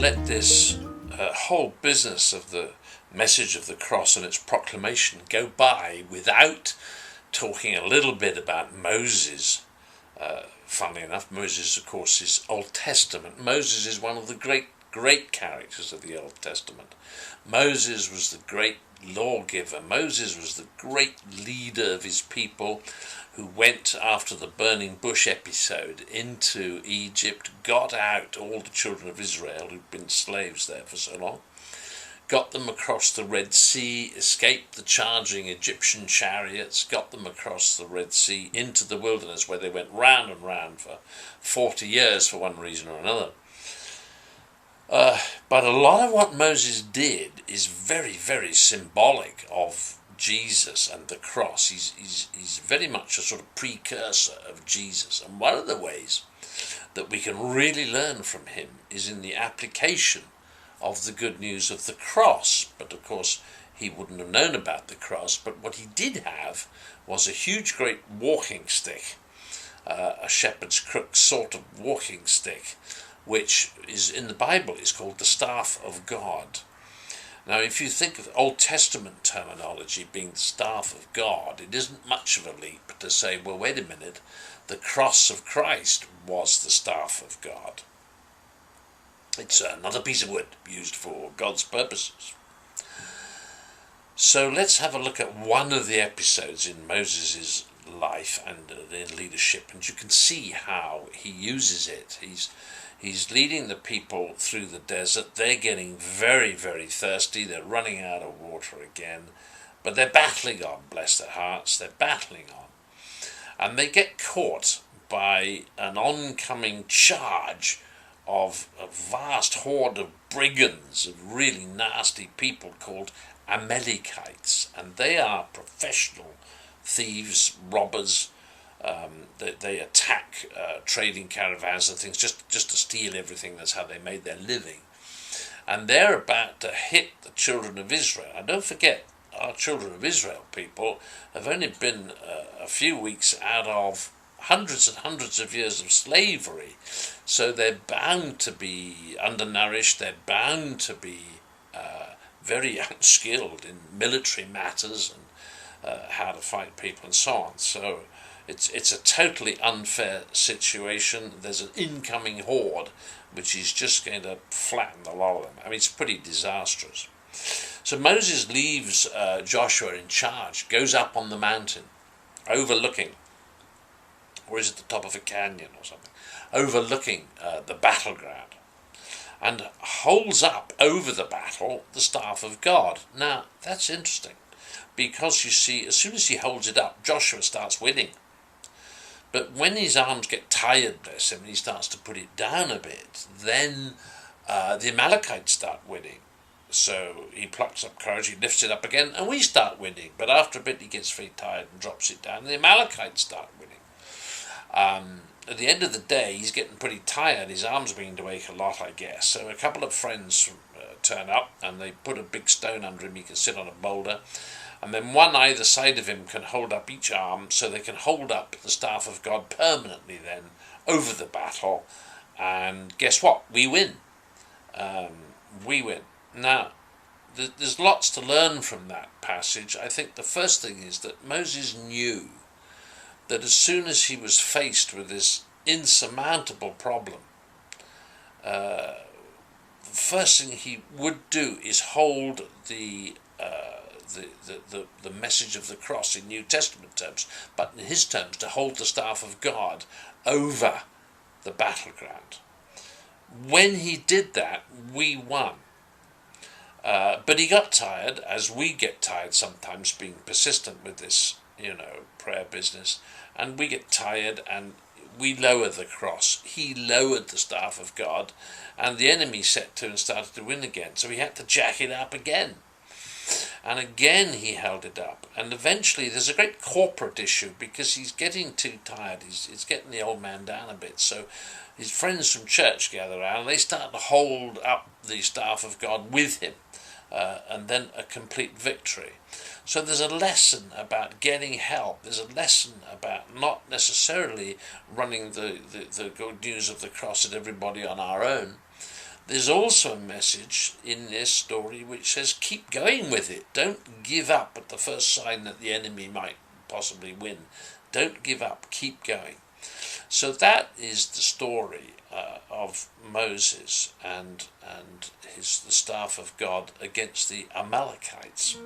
let this whole business of the message of the cross and its proclamation go by without talking a little bit about Moses. Funnily enough, Moses, of course, is Old Testament. Moses is one of the great characters of the Old Testament. Moses was the great lawgiver. Moses was the great leader of his people, who went after the burning bush episode into Egypt, got out all the children of Israel who'd been slaves there for so long, got them across the Red Sea, escaped the charging Egyptian chariots, got them across the Red Sea into the wilderness, where they went round and round for 40 years for one reason or another. But a lot of what Moses did is very, very symbolic of Jesus and the cross. He's very much a sort of precursor of Jesus. And one of the ways that we can really learn from him is in the application of the good news of the cross. But of course, he wouldn't have known about the cross. But what he did have was a huge, great walking stick, a shepherd's crook sort of walking stick, which is in the Bible is called the staff of God. Now, if you think of Old Testament terminology being the staff of God, it isn't much of a leap to say, well, wait a minute, the cross of Christ was the staff of God. It's another piece of wood used for God's purposes. So let's have a look at one of the episodes in Moses' life and in leadership, and you can see how he uses it. He's leading the people through the desert. They're getting very, very thirsty. They're running out of water again. But they're battling on, bless their hearts. They're battling on. And they get caught by an oncoming charge of a vast horde of brigands, of really nasty people called Amalekites. And they are professional thieves, robbers. They attack trading caravans and things just to steal everything. That's how they made their living. And they're about to hit the children of Israel. And don't forget, our children of Israel people have only been a few weeks out of hundreds and hundreds of years of slavery. So they're bound to be undernourished. They're bound to be very unskilled in military matters and how to fight people and so on. So it's a totally unfair situation. There's an incoming horde which is just going to flatten a lot of them. I mean, it's pretty disastrous. So Moses leaves Joshua in charge, goes up on the mountain, overlooking, or is it the top of a canyon or something, overlooking the battleground, and holds up over the battle the staff of God. Now, that's interesting, because you see, as soon as he holds it up, Joshua starts winning. But when his arms get tired, bless him, and he starts to put it down a bit, then the Amalekites start winning. So he plucks up courage, he lifts it up again, and we start winning. But after a bit, he gets very tired and drops it down, and the Amalekites start winning. At the end of the day, he's getting pretty tired. His arms are beginning to ache a lot, I guess. So a couple of friends turn up, and they put a big stone under him. He can sit on a boulder. And then one either side of him can hold up each arm, so they can hold up the staff of God permanently then over the battle. And guess what? We win. We win. Now, there's lots to learn from that passage. I think the first thing is that Moses knew that as soon as he was faced with this insurmountable problem, the first thing he would do is hold the message of the cross in New Testament terms, but in his terms, to hold the staff of God over the battleground. When he did that, we won. But he got tired, as we get tired sometimes being persistent with this, prayer business, and we get tired and we lower the cross. He lowered the staff of God, and the enemy set to and started to win again. So he had to jack it up again. And again he held it up. And eventually there's a great corporate issue, because he's getting too tired. He's getting the old man down a bit. So his friends from church gather around, and they start to hold up the staff of God with him. And then a complete victory. So there's a lesson about getting help. There's a lesson about not necessarily running the good news of the cross at everybody on our own. there's also a message in this story which says keep going with it. Don't give up at the first sign that the enemy might possibly win. Don't give up, keep going. So that is the story of Moses and the staff of God against the Amalekites.